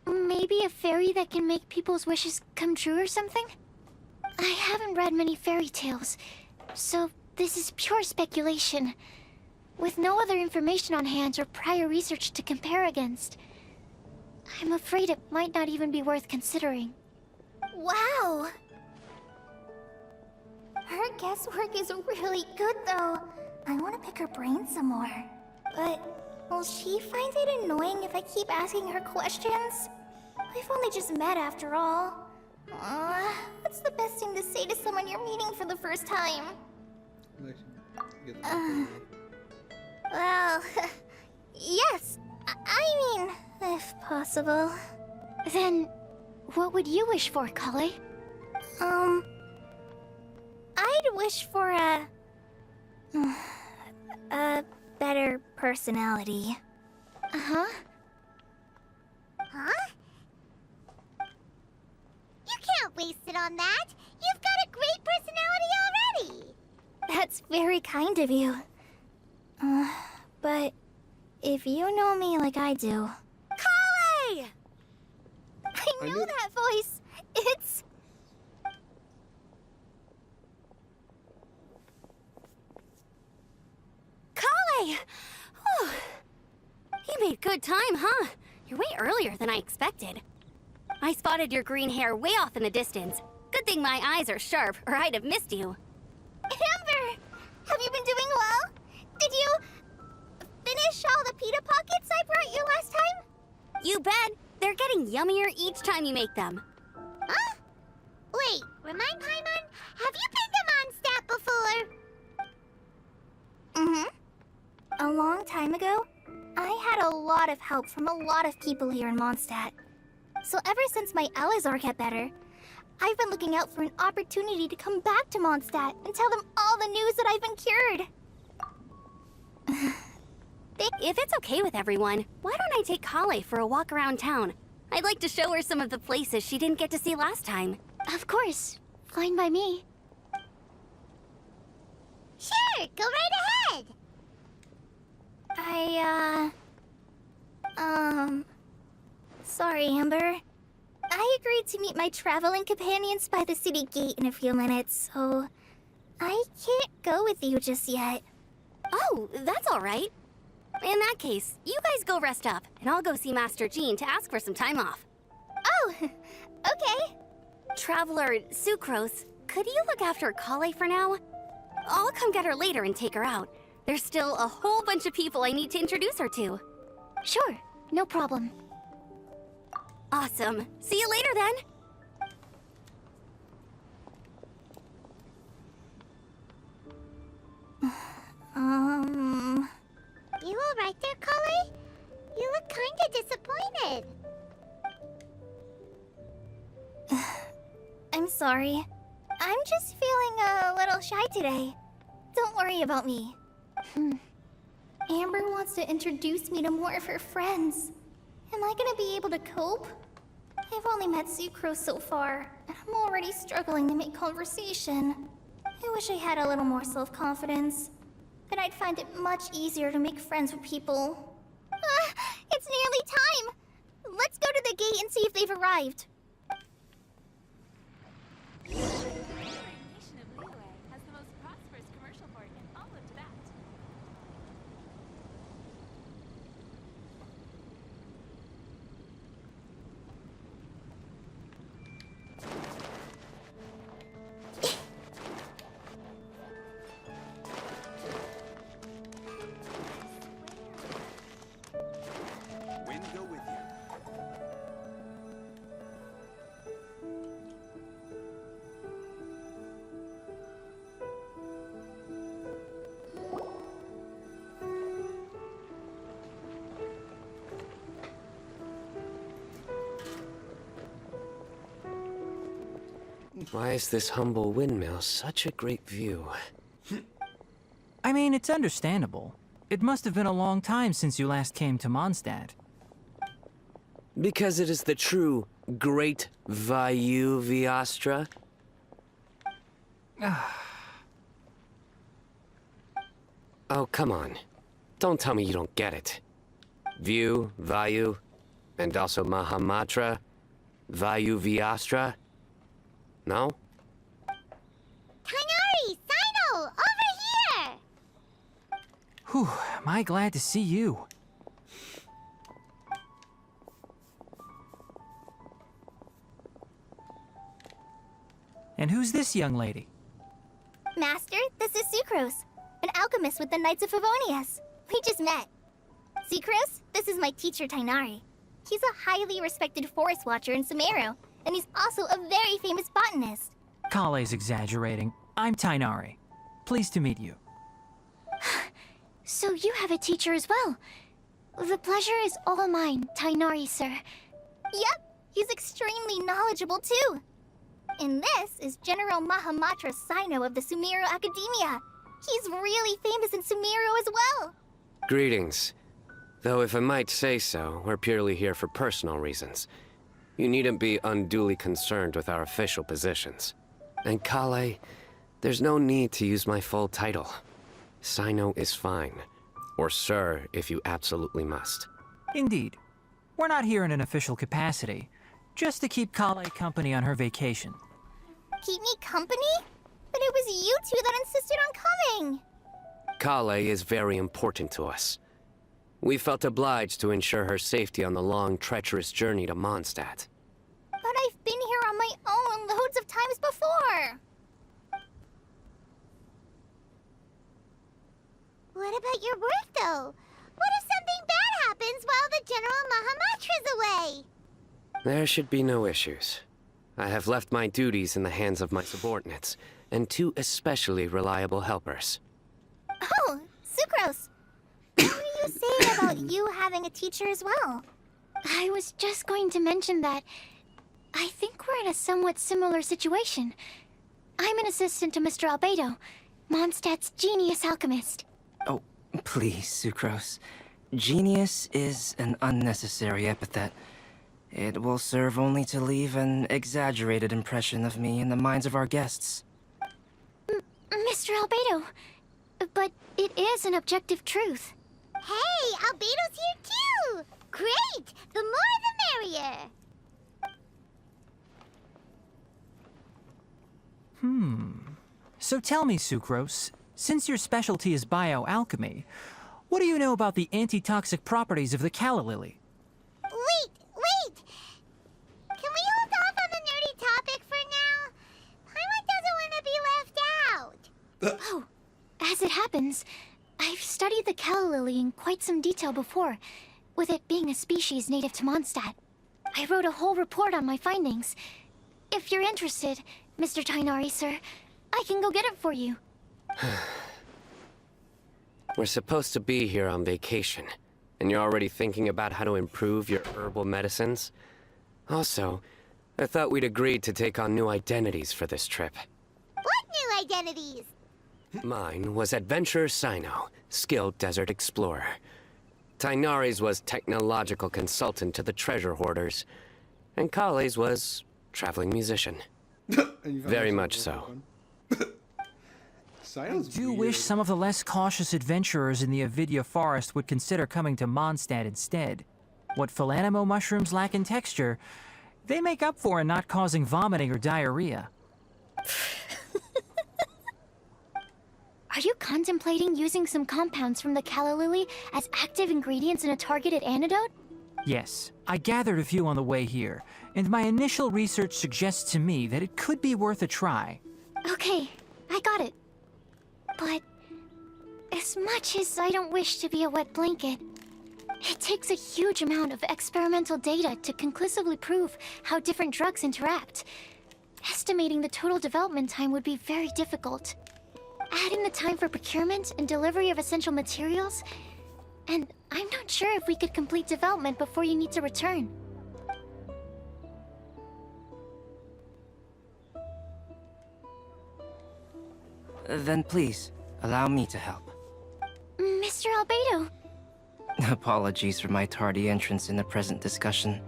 maybe a fairy that can make people's wishes come true or something? I haven't read many fairy tales, so this is pure speculation. With no other information on hand or prior research to compare against, I'm afraid it might not even be worth considering. Wow. Her guesswork is really good, though. I want to pick her brain some more. But will she find it annoying if I keep asking her questions? We've only just met after all. What's the best thing to say to someone you're meeting for the first time? Well, yes. I mean, if possible. Then, what would you wish for, Kale? I'd wish for a better personality. Uh-huh. Huh? You can't waste it on that. You've got a great personality already. That's very kind of you. But if you know me like I do... Kale! I know that voice. It's... Kale! Oh, you made good time, huh? You're way earlier than I expected. I spotted your green hair way off in the distance. Good thing my eyes are sharp, or I'd have missed you. Amber! Have you been doing well? Did you finish all the pita pockets I brought you last time? You bet! They're getting yummier each time you make them. Huh? Wait, remind Paimon, have you been to Mondstadt before? A long time ago, I had a lot of help from a lot of people here in Mondstadt. So ever since my Elazar got better, I've been looking out for an opportunity to come back to Mondstadt and tell them all the news that I've been cured. If it's okay with everyone, why don't I take Kale for a walk around town? I'd like to show her some of the places she didn't get to see last time. Of course. Fine by me. Sure, go right ahead. Sorry, Amber. I agreed to meet my traveling companions by the city gate in a few minutes, so I can't go with you just yet. Oh, that's all right. In that case, you guys go rest up, and I'll go see Master Jean to ask for some time off. Oh, okay. Traveler Sucrose, could you look after Kale for now? I'll come get her later and take her out. There's still a whole bunch of people I need to introduce her to. Sure, no problem. Awesome. See you later then. You alright there, Kale? You look kinda disappointed. I'm sorry. I'm just feeling a little shy today. Don't worry about me. Amber wants to introduce me to more of her friends. Am I gonna be able to cope? I've only met Sucrose so far, and I'm already struggling to make conversation. I wish I had a little more self-confidence. Then I'd find it much easier to make friends with people. It's nearly time! Let's go to the gate and see if they've arrived. Why is this humble windmill such a great view? I mean, it's understandable. It must have been a long time since you last came to Mondstadt. Because it is the true Great Vayu Viastra? Oh, come on. Don't tell me you don't get it. View, Vayu, and also Mahamatra, Vayu Viastra. No? Kainari! Sino! Over here! Whew, am I glad to see you. And who's this young lady? Master, this is Sucrose, an alchemist with the Knights of Favonius. We just met. Sucrose, this is my teacher Tainari. He's a highly respected forest watcher in Sumeru, and he's also a very famous botanist. Kale's exaggerating. I'm Tainari. Pleased to meet you. So you have a teacher as well. The pleasure is all mine, Tainari, sir. Yep, he's extremely knowledgeable too. And this is General Mahamatra Sino of the Sumeru Academia. He's really famous in Sumeru as well. Greetings. Though if I might say so, we're purely here for personal reasons. You needn't be unduly concerned with our official positions. And Kale, there's no need to use my full title. Sino is fine. Or sir, if you absolutely must. Indeed. We're not here in an official capacity, just to keep Kale company on her vacation. Keep me company? But it was you two that insisted on coming. Kale is very important to us. We felt obliged to ensure her safety on the long, treacherous journey to Mondstadt. But I've been here on my own loads of times before. What about your work, though? What if something bad happens while the General Mahamatra's away? There should be no issues. I have left my duties in the hands of my subordinates, and two especially reliable helpers. Oh, Sucrose. What were you saying about you having a teacher as well? I was just going to mention that I think we're in a somewhat similar situation. I'm an assistant to Mr. Albedo, Mondstadt's genius alchemist. Oh, please, Sucrose. Genius is an unnecessary epithet. It will serve only to leave an exaggerated impression of me in the minds of our guests. Mr. Albedo, but it is an objective truth. Hey, Albedo's here too! Great! The more the merrier! So tell me, Sucrose, since your specialty is bioalchemy, what do you know about the antitoxic properties of the calla lily? Wait! Can we hold off on the nerdy topic for now? Paimon doesn't want to be left out! Oh, as it happens, I've studied the calla lily in quite some detail before, with it being a species native to Mondstadt. I wrote a whole report on my findings. If you're interested, Mr. Tainari, sir, I can go get it for you. We're supposed to be here on vacation, and you're already thinking about how to improve your herbal medicines? Also, I thought we'd agreed to take on new identities for this trip. What new identities? Mine was Adventurer Sino, skilled desert explorer. Tainari's was technological consultant to the treasure hoarders. And Kale's was traveling musician. Very much so. I do wish some of the less cautious adventurers in the Avidya forest would consider coming to Mondstadt instead. What Philanimo mushrooms lack in texture, they make up for in not causing vomiting or diarrhea. Are you contemplating using some compounds from the calla lily as active ingredients in a targeted antidote? Yes, I gathered a few on the way here, and my initial research suggests to me that it could be worth a try. Okay, I got it. But as much as I don't wish to be a wet blanket, it takes a huge amount of experimental data to conclusively prove how different drugs interact. Estimating the total development time would be very difficult. Add in the time for procurement and delivery of essential materials, and I'm not sure if we could complete development before you need to return. Then please, allow me to help. Mr. Albedo. Apologies for my tardy entrance in the present discussion.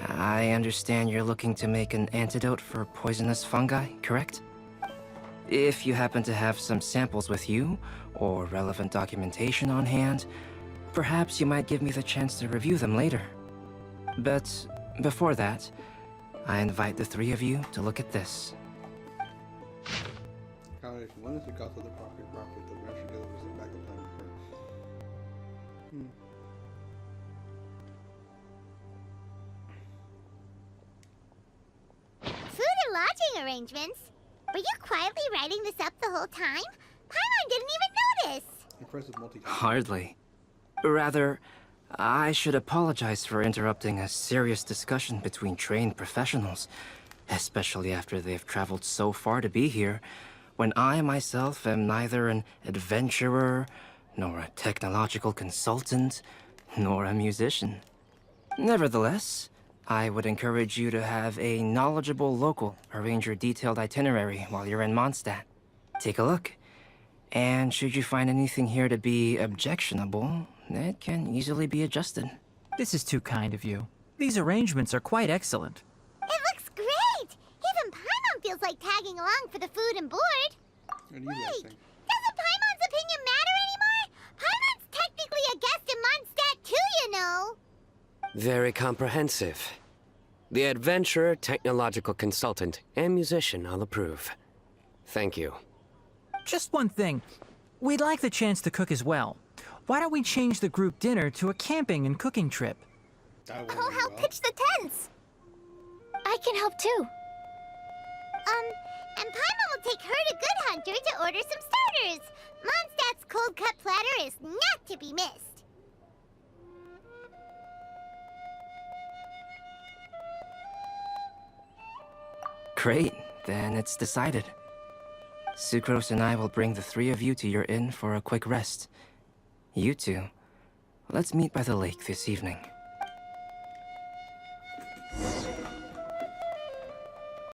I understand you're looking to make an antidote for poisonous fungi, correct? If you happen to have some samples with you, or relevant documentation on hand, perhaps you might give me the chance to review them later. But before that, I invite the three of you to look at this. If one is the cost of the property, the rancher delivers the backup plan first. Food and lodging arrangements? Were you quietly writing this up the whole time? Paimon didn't even notice! Impressive multitasking. Hardly. Rather, I should apologize for interrupting a serious discussion between trained professionals, especially after they've traveled so far to be here, when I myself am neither an adventurer, nor a technological consultant, nor a musician. Nevertheless, I would encourage you to have a knowledgeable local arrange your detailed itinerary while you're in Mondstadt. Take a look, and should you find anything here to be objectionable, it can easily be adjusted. This is too kind of you. These arrangements are quite excellent. It looks great! Even Paimon feels like tagging along for the food and board. Wait, doesn't Paimon's opinion matter anymore? Paimon's technically a guest in Mondstadt too, you know. Very comprehensive. The adventurer, technological consultant, and musician all approve. Thank you. Just one thing. We'd like the chance to cook as well. Why don't we change the group dinner to a camping and cooking trip? I'll help pitch the tents. I can help too. And Paimon will take her to Good Hunter to order some starters. Mondstadt's cold-cut platter is not to be missed. Great, then it's decided. Sucrose and I will bring the three of you to your inn for a quick rest. You two, let's meet by the lake this evening.